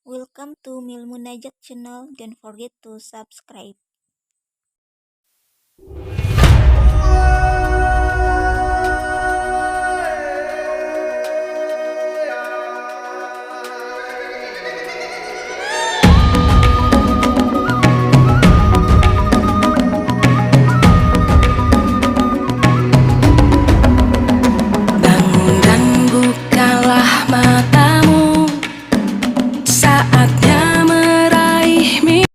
Welcome to Milmunajat channel. Don't forget to subscribe. Bangun dan bukalah matamu, saatnya meraih mimpi.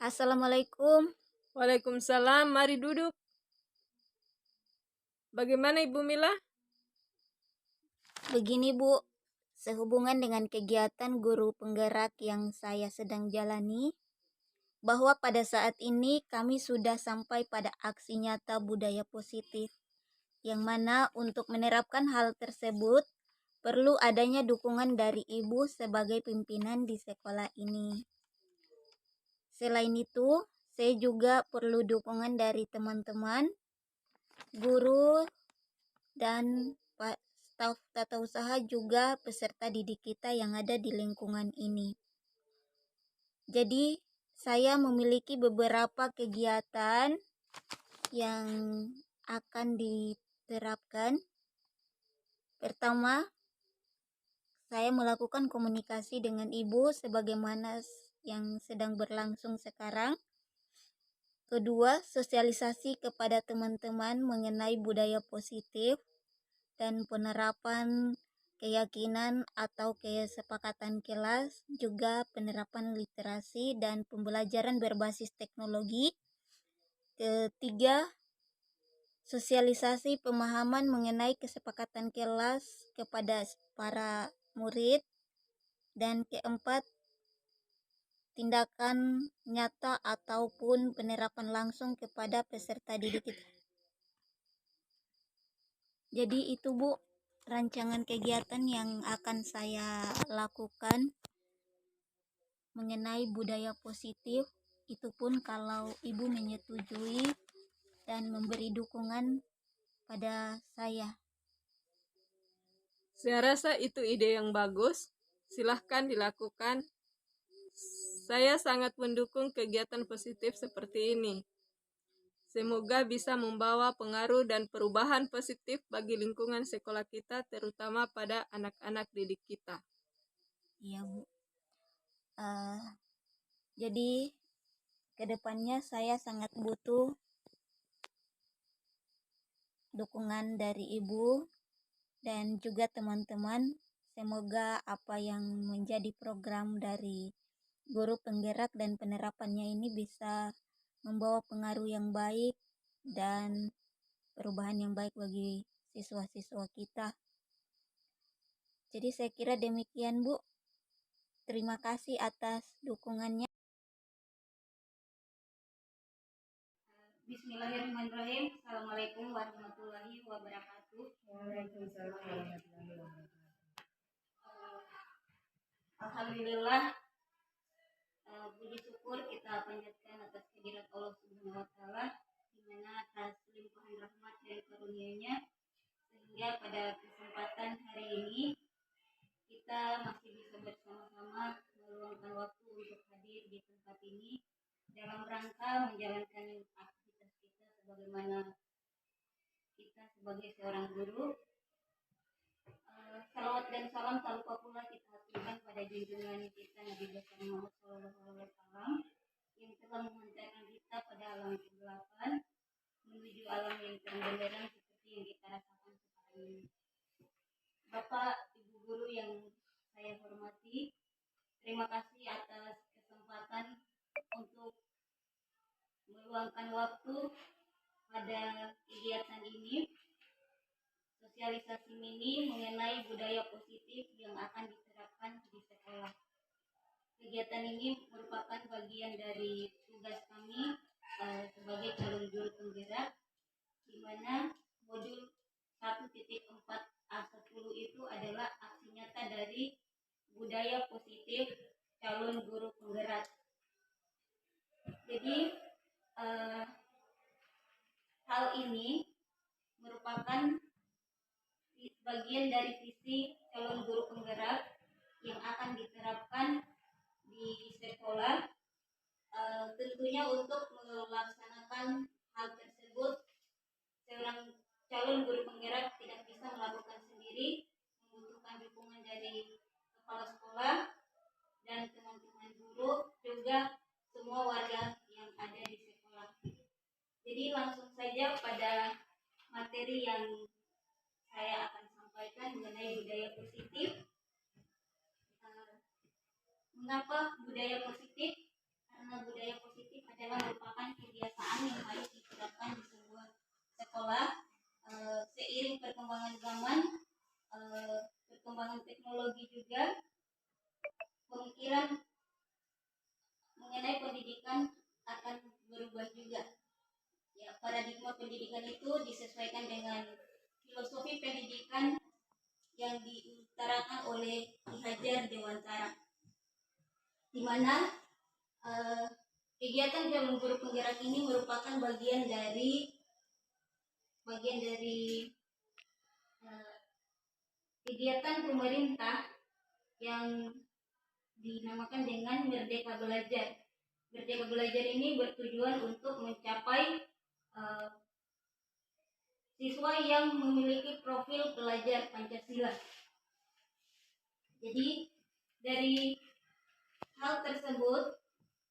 Assalamualaikum. Waalaikumsalam, mari duduk. Bagaimana Ibu Mila? Begini Bu, sehubungan dengan kegiatan guru penggerak yang saya sedang jalani, bahwa pada saat ini kami sudah sampai pada aksi nyata budaya positif, yang mana untuk menerapkan hal tersebut perlu adanya dukungan dari ibu sebagai pimpinan di sekolah ini. Selain itu, saya juga perlu dukungan dari teman-teman, guru, dan staf tata usaha juga peserta didik kita yang ada di lingkungan ini. Jadi, saya memiliki beberapa kegiatan yang akan diterapkan. Pertama, saya melakukan komunikasi dengan ibu sebagaimana yang sedang berlangsung sekarang. Kedua, sosialisasi kepada teman-teman mengenai budaya positif dan penerapan keyakinan atau kesepakatan kelas, juga penerapan literasi dan pembelajaran berbasis teknologi. Ketiga, sosialisasi pemahaman mengenai kesepakatan kelas kepada para murid. Dan keempat, tindakan nyata ataupun penerapan langsung kepada peserta didik kita. Jadi itu Bu, rancangan kegiatan yang akan saya lakukan mengenai budaya positif. Itu pun kalau Ibu menyetujui dan memberi dukungan pada saya. Saya rasa itu ide yang bagus. Silahkan dilakukan. Saya sangat mendukung kegiatan positif seperti ini. Semoga bisa membawa pengaruh dan perubahan positif bagi lingkungan sekolah kita, terutama pada anak-anak didik kita. Iya Bu. Jadi kedepannya saya sangat butuh dukungan dari Ibu dan juga teman-teman. Semoga apa yang menjadi program dari guru penggerak dan penerapannya ini bisa membawa pengaruh yang baik dan perubahan yang baik bagi siswa-siswa kita. Jadi saya kira demikian Bu. Terima kasih atas dukungannya. Bismillahirrahmanirrahim. Assalamualaikum warahmatullahi wabarakatuh. Waalaikumsalam warahmatullahi wabarakatuh. Alhamdulillah, puji syukur kita panjatkan atas kehadirat Allah Subhanahu wa taala, di mana atas limpahan rahmat dan karunia-Nya sehingga pada kesempatan hari ini kita masih bisa bersama-sama meluangkan waktu untuk hadir di tempat ini dalam rangka menjalankan aktivitas kita sebagaimana kita sebagai seorang guru. Salawat dan salam tak lupa pula kita haturkan pada junjungan kita Nabi besar Muhammad SAW yang telah mengantarkan kita pada alam kegelapan menuju alam yang terang benderang seperti yang kita rasakan sekarang ini. Bapak, Ibu guru yang saya hormati, terima kasih atas kesempatan untuk meluangkan waktu pada kegiatan ini, sosialisasi mini mengenai budaya positif yang akan diterapkan di sekolah. Kegiatan ini merupakan bagian dari tugas kami sebagai calon guru penggerak, di mana modul 1.4A10 itu adalah aksi nyata dari budaya positif calon guru penggerak. Jadi hal ini merupakan bagian dari visi calon guru penggerak yang saja pada materi yang saya akan sampaikan mengenai budaya positif. Mengapa budaya positif? Karena budaya positif adalah merupakan kebiasaan yang harus diterapkan di sebuah sekolah seiring perkembangan zaman, perkembangan teknologi juga, pemikiran mengenai pendidikan akan berubah juga. Ya, paradigma pendidikan itu disesuaikan dengan filosofi pendidikan yang diutarakan oleh Ki Hajar Dewantara, di mana kegiatan Jalan Guru Penggerak ini merupakan bagian dari kegiatan pemerintah yang dinamakan dengan Merdeka Belajar. Merdeka Belajar ini bertujuan untuk mencapai siswa yang memiliki profil pelajar Pancasila. Jadi dari hal tersebut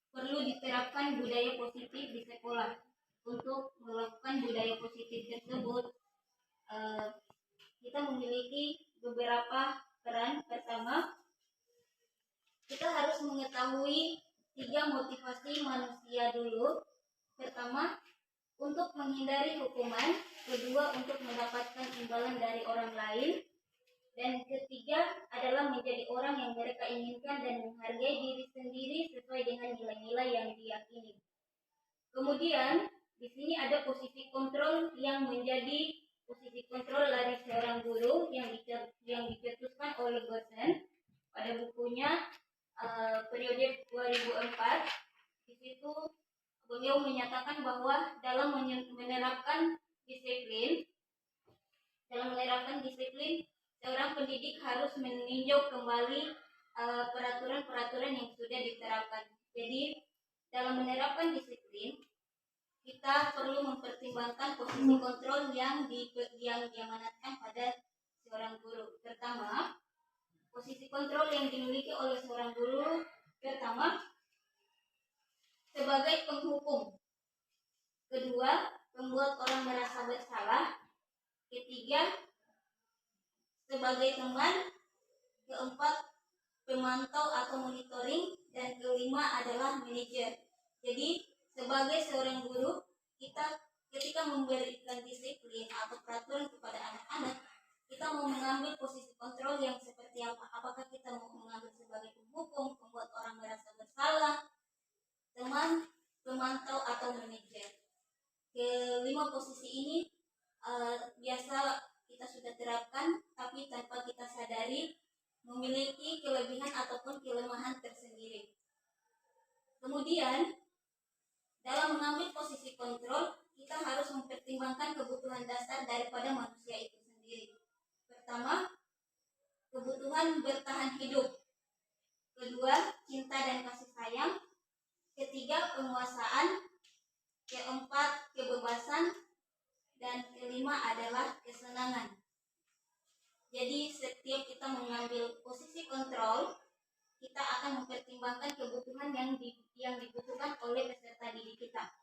perlu diterapkan budaya positif di sekolah. Untuk melakukan budaya positif tersebut, kita memiliki beberapa peran. Pertama, kita harus mengetahui 3 motivasi manusia dulu. Pertama, untuk menghindari hukuman. Kedua, untuk mendapatkan imbalan dari orang lain. Dan ketiga adalah menjadi orang yang mereka inginkan dan menghargai diri sendiri sesuai dengan nilai-nilai yang diyakini. Kemudian di sini ada posisi kontrol yang menjadi posisi kontrol dari seorang guru yang dicetuskan oleh Gosen pada bukunya periode 2004. Di situ beliau menyatakan bahwa dalam menerapkan disiplin, seorang pendidik harus meninjau kembali peraturan-peraturan yang sudah diterapkan. Jadi dalam menerapkan disiplin, kita perlu mempertimbangkan posisi kontrol yang diamanatkan pada seorang guru. Pertama, posisi kontrol yang dimiliki oleh seorang guru pertama sebagai penghukum. Kedua, membuat orang merasa bersalah. Ketiga, sebagai teman. Keempat, pemantau atau monitoring. Dan kelima adalah manajer. Jadi sebagai seorang guru, kita ketika memberikan disiplin atau peraturan kepada anak-anak, kita mau mengambil posisi kontrol yang seperti apa? Apakah kita mau mengambil sebagai penghukum, membuat orang merasa bersalah, teman, pemantau, atau manajer? Kelima posisi ini biasa kita sudah terapkan, tapi tanpa kita sadari memiliki kelebihan ataupun kelemahan tersendiri. Kemudian dalam mengambil posisi kontrol, kita harus mempertimbangkan kebutuhan dasar daripada manusia itu sendiri. Pertama, kebutuhan bertahan hidup. Kedua, cinta dan kasih sayang. Ketiga, penguasaan. Keempat, kebebasan. Dan kelima adalah kesenangan. Jadi setiap kita mengambil posisi kontrol, kita akan mempertimbangkan kebutuhan yang dibutuhkan oleh peserta didik kita.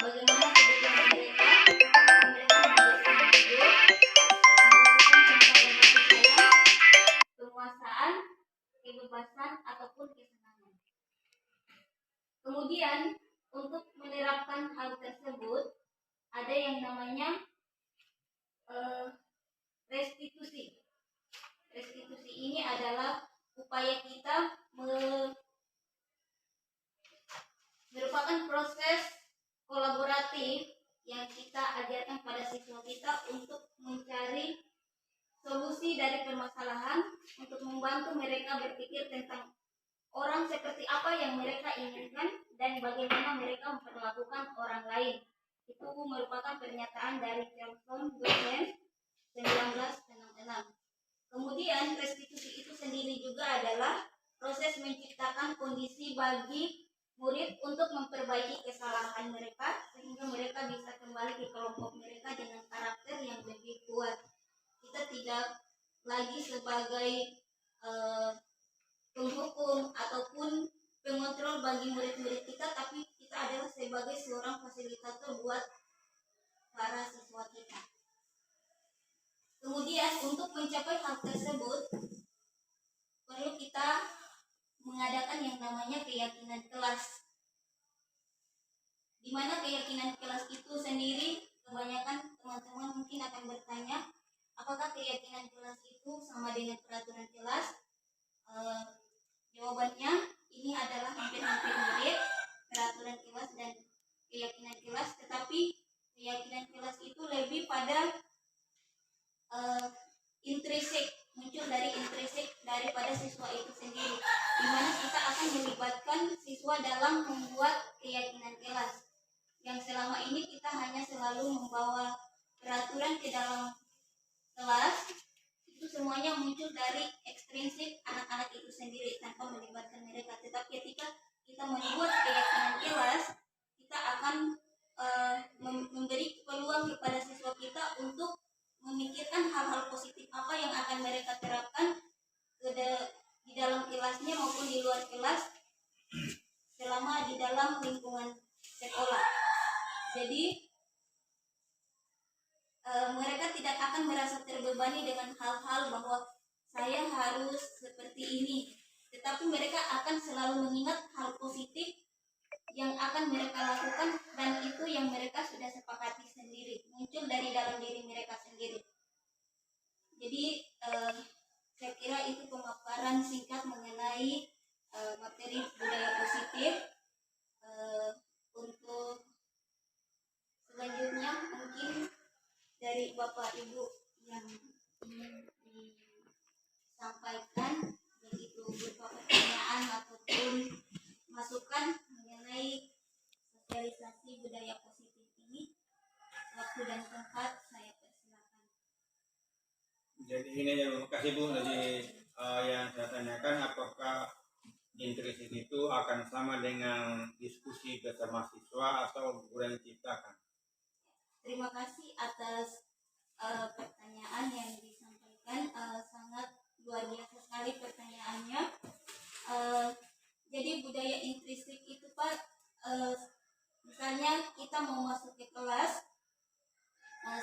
Bagaimana kebutuhan mereka? Mereka membutuhkan hidup, membutuhkan cinta dan kasih sayang, penguasaan, kebebasan, ataupun kesenangan. Kemudian untuk menerapkan hal tersebut, ada yang namanya restitusi. Restitusi ini adalah upaya kita merupakan proses kolaboratif yang kita ajarkan pada siswa kita untuk mencari solusi dari permasalahan, untuk membantu mereka berpikir tentang orang seperti apa yang mereka inginkan dan bagaimana mereka memperlakukan orang lain. Itu merupakan pernyataan dari Charlton Gossen 1966. Kemudian restitusi itu sendiri juga adalah proses menciptakan kondisi bagi murid untuk memperbaiki kesalahan mereka sehingga mereka bisa kembali ke kelompok mereka dengan karakter yang lebih kuat. Kita tidak lagi sebagai penghukum ataupun pengontrol bagi murid-murid kita, tapi kita adalah sebagai seorang fasilitator buat para siswa kita. Kemudian untuk mencapai hal tersebut perlu kita mengadakan yang namanya keyakinan kelas, di mana keyakinan kelas itu sendiri kebanyakan teman-teman mungkin akan bertanya, apakah keyakinan kelas itu sama dengan peraturan kelas? Jawabannya ini adalah hampir-hampir mirip peraturan kelas dan keyakinan kelas, tetapi keyakinan kelas itu lebih pada intrinsik, muncul dari intrinsik daripada siswa itu sendiri, di mana kita akan melibatkan siswa dalam membuat keyakinan kelas, yang selama ini kita hanya selalu membawa peraturan ke dalam kelas. Itu semuanya muncul dari ekstrinsik anak-anak itu sendiri tanpa melibatkan mereka. Tetapi ketika kita membuat keyakinan kelas, kita akan memberi peluang kepada siswa kita untuk memikirkan hal-hal positif apa yang akan mereka terapkan di dalam kelasnya maupun di luar kelas selama di dalam lingkungan sekolah. Jadi mereka tidak akan merasa terbebani dengan hal-hal bahwa saya harus seperti ini, tetapi mereka akan selalu mengingat hal positif yang akan mereka lakukan, dan itu yang mereka sudah sepakati sendiri, muncul dari dalam diri mereka sendiri. Jadi saya kira itu pemaparan singkat mengenai materi budaya positif. Untuk selanjutnya mungkin dari Bapak Ibu yang ingin disampaikan, yaitu berupa pertanyaan ataupun masukan mengenai sosialisasi budaya positif ini, waktu dan tempat saya persilakan. Jadi ini ya, terima kasih Bu. Jadi yang saya tanyakan, apakah intrinsik itu akan sama dengan diskusi bersama siswa atau guru yang diciptakan? Terima kasih atas pertanyaan yang disampaikan, sangat luar biasa sekali pertanyaannya. Jadi budaya intrinsik itu Pak, misalnya kita mau masuk ke kelas,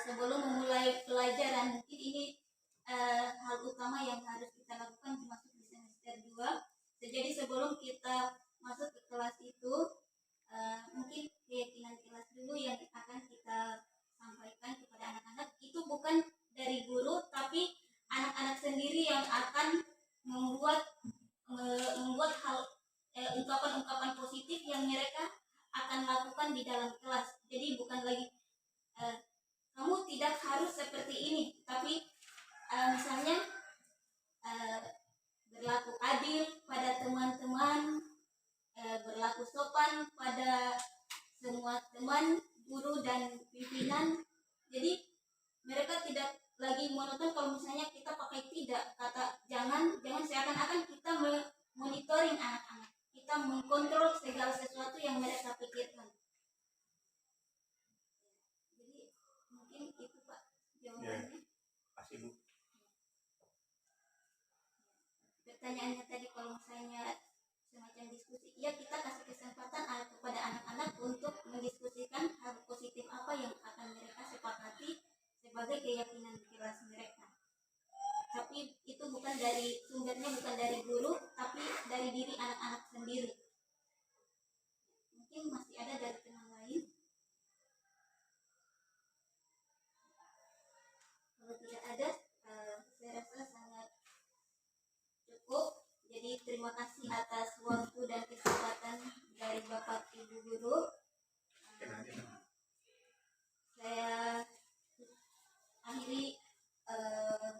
sebelum memulai pelajaran, mungkin ini hal utama yang harus kita lakukan masuk di semester 2. Jadi sebelum kita masuk ke kelas itu, mungkin keyakinan kelas dulu yang akan kita sampaikan kepada anak-anak. Itu bukan dari guru, tapi anak-anak sendiri yang akan membuat hal ungkapan-ungkapan positif yang mereka akan lakukan di dalam kelas. Jadi bukan lagi kamu tidak harus seperti ini, tapi misalnya berlaku adil pada teman-teman, berlaku sopan pada semua teman, guru dan pimpinan. Jadi mereka tidak lagi monoton kalau misalnya kita pakai tidak, kata jangan seakan-akan kita monitoring anak-anak, kita mengkontrol segala sesuatu yang mereka pikirkan. Jadi mungkin itu Pak jawabannya. Kasih Bu. Pertanyaannya tadi kalau misalnya semacam diskusi, ya kita kasih kesempatan kepada anak-anak untuk mendiskusikan hal positif apa yang akan mereka sepakati sebagai keyakinan kelas mereka. Tapi itu bukan dari sumbernya, bukan dari guru, tapi dari diri anak-anak sendiri. Mungkin masih ada dari teman lain. Kalau tidak ada, saya rasa sangat cukup. Jadi terima kasih atas waktu dan kesempatan dari Bapak Ibu Guru. Saya akhiri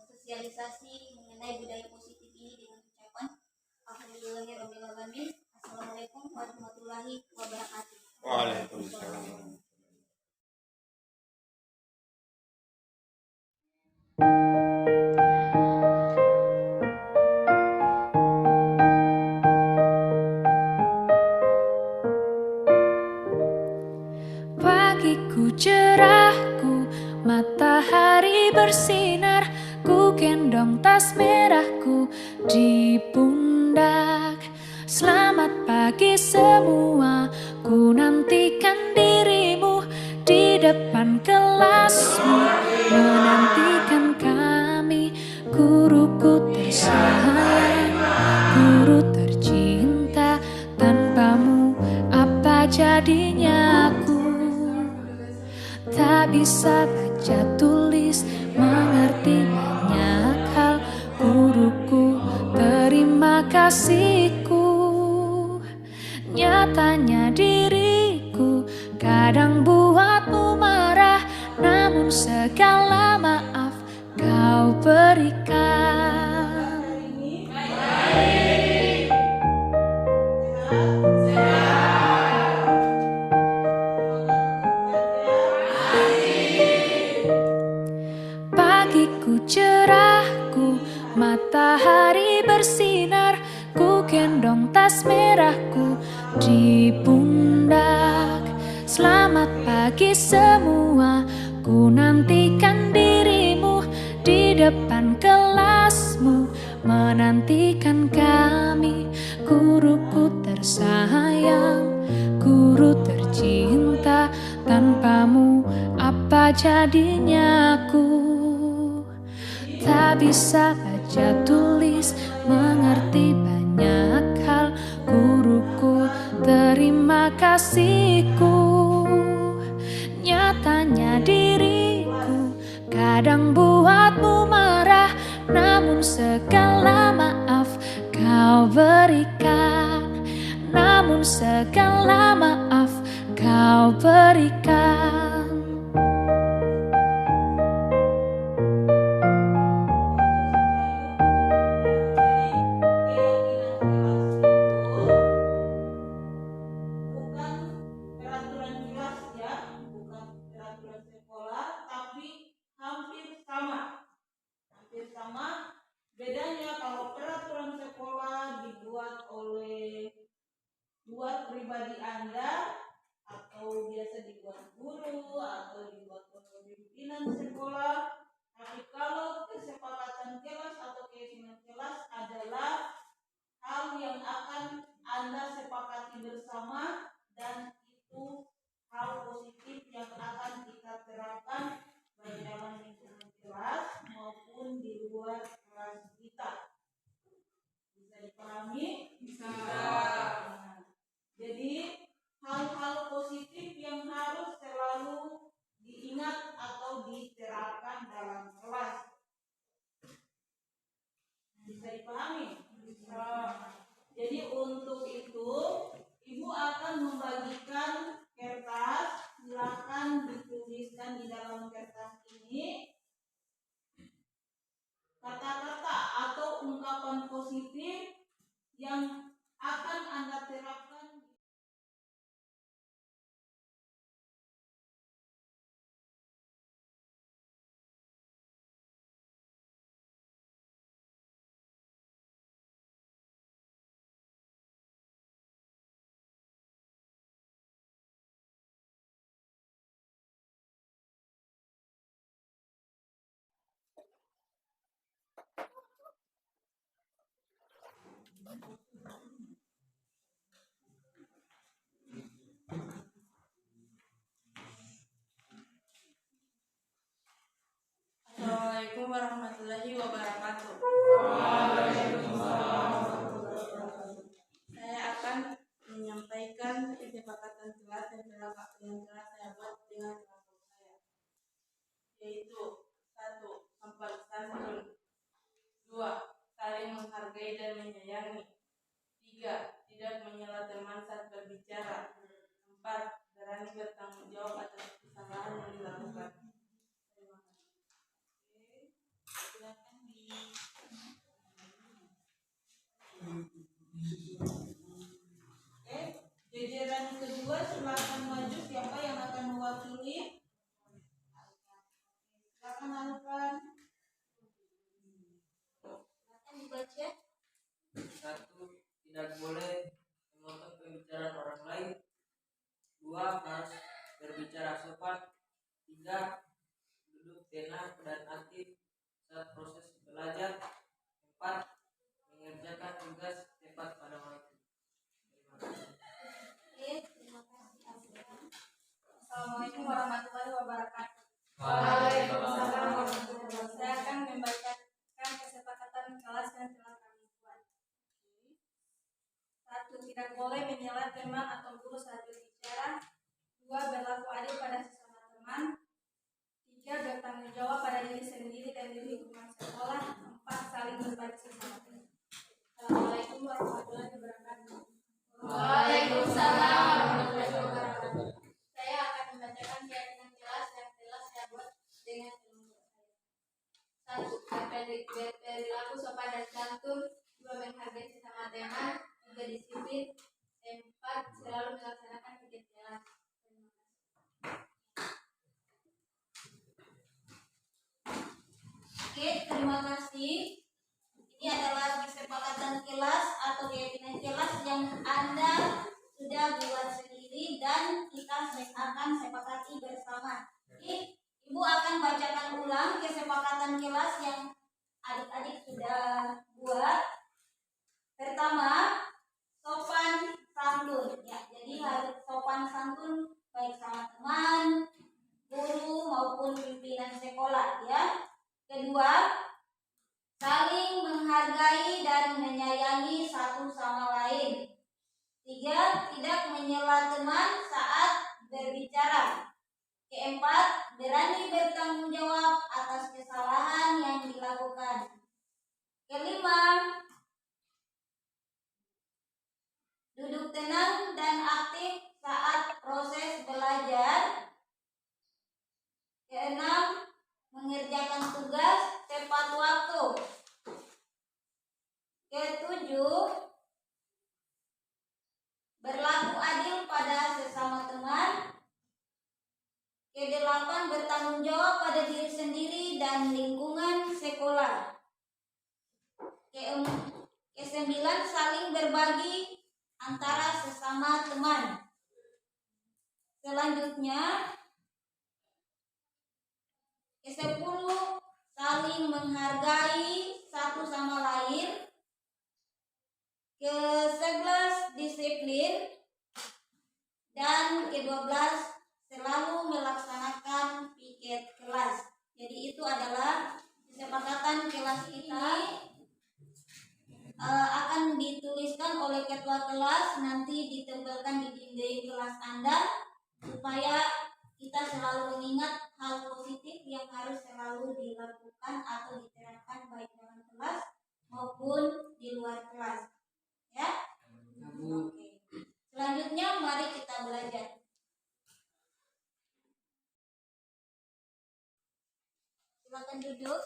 sosialisasi mengenai budaya positif ini dengan ucapan alhamdulillahirabbil alamin. Assalamualaikum warahmatullahi wabarakatuh. Waalaikumsalam. Pagiku cerahku, matahari bersinar, ku gendong tas merahku di pundak. Selamat pagi semua, ku nantikan dirimu di depan kelas. tersayang, guru tercinta, tanpamu apa jadinya aku? Tak bisa baca tulis, mengerti banyak hal, guruku, terima kasihku. Nyatanya diriku kadang buatmu marah, namun segala maaf kau berikan. Pagiku cerahku, matahari bersinar, ku gendong tas merahku di pundak. Selamat pagi semua, ku nantikan dirimu di depan kelasmu, menantikan kami, guruku tersayang, guru tercinta, tanpamu apa jadinya aku? Tak bisa baca tulis, mengerti banyak hal, guruku, terima kasihku. Nyatanya diriku kadang buatmu marah, namun segala maaf kau berikan. Namun segala maaf kau berikan. Bedanya kalau peraturan sekolah dibuat oleh pribadi Anda atau biasa dibuat guru atau dibuat oleh pimpinan sekolah, tapi kalau kesepakatan kelas atau keinginan kelas adalah hal yang akan Anda sepakati bersama, dan itu hal positif yang akan kita terapkan baik dalam lingkungan kelas maupun di luar kelas kita. Bisa dipahami? Bisa. Jadi hal-hal positif yang harus selalu diingat atau diterapkan dalam kelas. Bisa dipahami? Bisa. Jadi untuk itu Ibu akan membagikan kertas, silakan dituliskan di dalam kertas ini kata-kata atau ungkapan positif yang akan Anda terapkan. Assalamualaikum warahmatullahi wabarakatuh. Saya akan menyampaikan kesepakatan kelas yang telah saya buat dengan kelompok saya, yaitu 1. Sopan santun, 2. Saling menghargai dan menyayangi, 3. Tidak menyela teman saat berbicara, 4. Berani bertanggung jawab atas kesalahan yang dilakukan. Jajaran kedua silakan maju, siapa yang akan mewakili? Silakan anukan. Silakan dibaca. 1. Tidak boleh memotong pembicaraan orang lain. 2. Harus berbicara sopan. 3. Duduk tenang dan aktif saat proses belajar. 4. Mengerjakan tugas tepat pada waktu. Terima kasih. Terima kasih. Assalamualaikum warahmatullahi wabarakatuh. Waalaikumsalam. Saya akan membacakan kesepakatan kelas yang tidak boleh menyela teman atau guru saat berbicara. 2. Berlaku adil pada sesama teman. 3. Bertanggung jawab pada diri sendiri dan di lingkungan sekolah. 4. Saling berbagi sesama teman. Assalamualaikum warahmatullahi wabarakatuh. Waalaikumsalam warahmatullahi wabarakatuh. Saya akan membacakan keyakinan kelas yang telah saya buat dengan ilmu saya. 1. Berperilaku sopan dan santun. 2. Menghargai sesama teman. 3. Disiplin. 4. Selalu melaksanakan tugas kelas. Terima kasih. Oke, terima kasih. Ini adalah kesepakatan kelas atau keyakinan kelas yang Anda sudah buat sendiri dan kita akan sepakati bersama. Jadi, Ibu akan bacakan ulang kesepakatan kelas yang adik-adik sudah buat. Pertama, sopan santun. Ya, jadi harus sopan santun baik sama teman, guru maupun pimpinan sekolah ya. Kedua, saling menghargai dan menyayangi satu sama lain. 3. Tidak menyela teman saat berbicara. Keempat, berani bertanggung jawab atas kesalahan yang dilakukan. Kelima, duduk tenang dan aktif saat proses belajar. Keenam, mengerjakan tugas tepat waktu. Ketujuh, berlaku adil pada sesama teman. Kedelapan, bertanggung jawab pada diri sendiri dan lingkungan sekolah. Kesembilan, saling berbagi antara sesama teman. Selanjutnya, ke-10, saling menghargai satu sama lain. Ke-11, disiplin. Dan ke-12, selalu melaksanakan piket kelas. Jadi itu adalah kesepakatan kelas kita. Akan dituliskan oleh ketua kelas, nanti ditempelkan di dinding kelas Anda supaya kita selalu mengingat hal positif yang harus selalu dilakukan atau diterapkan baik dalam kelas maupun di luar kelas. Ya? Oke. Selanjutnya mari kita belajar. Silakan duduk.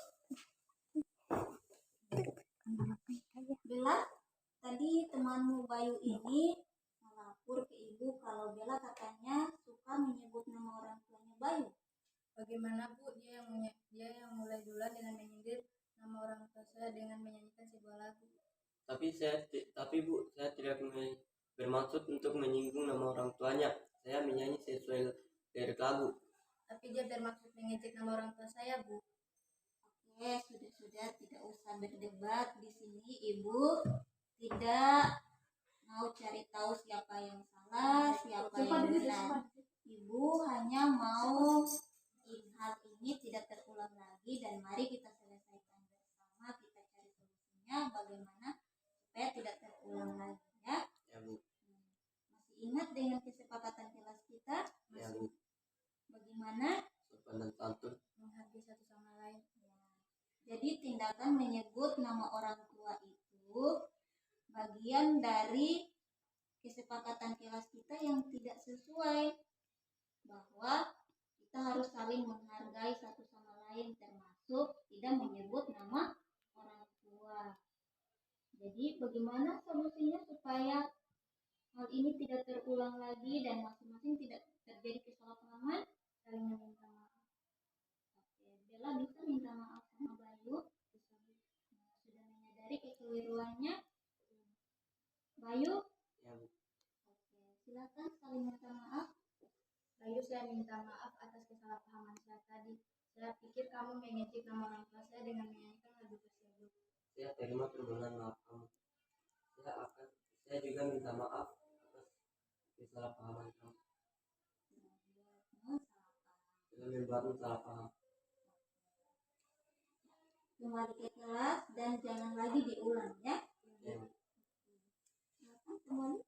Bella, tadi temanmu Bayu ini melapor ke ibu kalau Bella katanya suka menyebut nama orang tuanya Bayu. Bagaimana Bu, dia yang mulai duluan dengan menyindir nama orang tua saya dengan menyanyikan sebuah lagu. Tapi Bu, saya tidak bermaksud untuk menyinggung nama orang tuanya. Saya menyanyi sesuai lirik lagu. Tapi dia bermaksud mengejek nama orang tua saya, Bu. Oke, sudah tidak usah berdebat di sini. Ibu tidak mau cari tahu siapa yang salah, siapa yang benar. Ibu hanya mau hal ini tidak terulang lagi dan mari kita selesaikan bersama, kita cari solusinya bagaimana supaya tidak terulang lagi ya. Ya Bu. Masih ingat dengan kesepakatan kelas kita? Ya Bu. Bagaimana? Sopan dan santun. Menghargai satu sama lain. Jadi tindakan menyebut nama orang tua itu bagian dari kesepakatan kelas kita yang tidak sesuai, bahwa kita harus saling menghargai satu sama lain, termasuk tidak menyebut nama orang tua. Jadi bagaimana solusinya supaya hal ini tidak terulang lagi dan masing-masing tidak terjadi kesalahpahaman? Saling meminta maaf. Oke, Bella bisa minta maaf sama Bayu. Sudah menyadari kekeliruannya. Bayu? Ya Bu. Oke, silakan saling minta maaf. Bayu, saya minta maaf atas kesalahpahaman saya tadi. Saya pikir kamu mengejek nama orang tua saya dengan menyanyikan lagu tersebut. Saya terima permohonan maaf kamu. Saya juga minta maaf atas kesalahpahaman kamu. Sudah membuatmu salah paham. Kembali ke kelas dan jangan lagi diulang ya. Ya. Silakan kembali.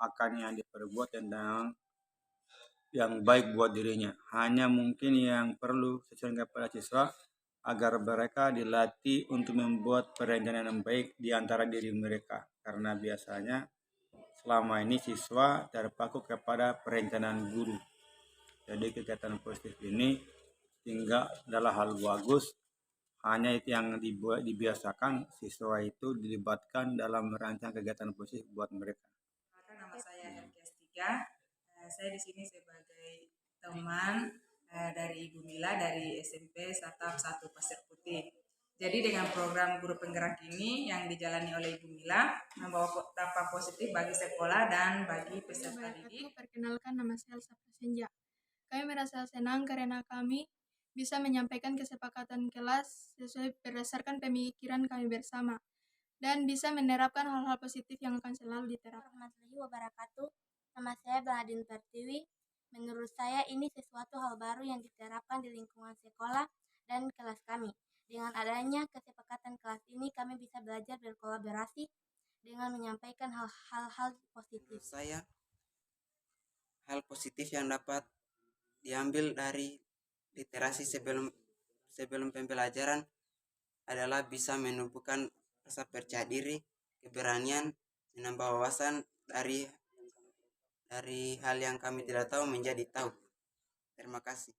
akan yang diperbuat tentang yang baik buat dirinya. Hanya mungkin yang perlu sesuai kepada siswa agar mereka dilatih untuk membuat perencanaan yang baik di antara diri mereka. Karena biasanya selama ini siswa terpaku kepada perencanaan guru. Jadi kegiatan positif ini tinggal adalah hal bagus, hanya itu yang dibiasakan siswa itu dilibatkan dalam merancang kegiatan positif buat mereka. Nama saya Herkias 3. Saya di sini sebagai teman dari Ibu Mila dari SMP Satap 1 Pasir Putih. Jadi dengan program guru penggerak ini yang dijalani oleh Ibu Mila membawa dampak positif bagi sekolah dan bagi peserta didik. Perkenalkan, nama saya Elsa Prasenja. Kami merasa senang karena kami bisa menyampaikan kesepakatan kelas sesuai berdasarkan pemikiran kami bersama dan bisa menerapkan hal-hal positif yang akan selalu diterapkan. Warahmatullahi wabarakatuh. Nama saya Baladin Pertiwi. Menurut saya ini sesuatu hal baru yang diterapkan di lingkungan sekolah dan kelas kami. Dengan adanya kesepakatan kelas ini, kami bisa belajar berkolaborasi dengan menyampaikan hal-hal positif. Menurut saya, hal positif yang dapat diambil dari literasi sebelum pembelajaran adalah bisa menumbuhkan rasa percaya diri, keberanian, menambah wawasan dari hal yang kami tidak tahu menjadi tahu. Terima kasih.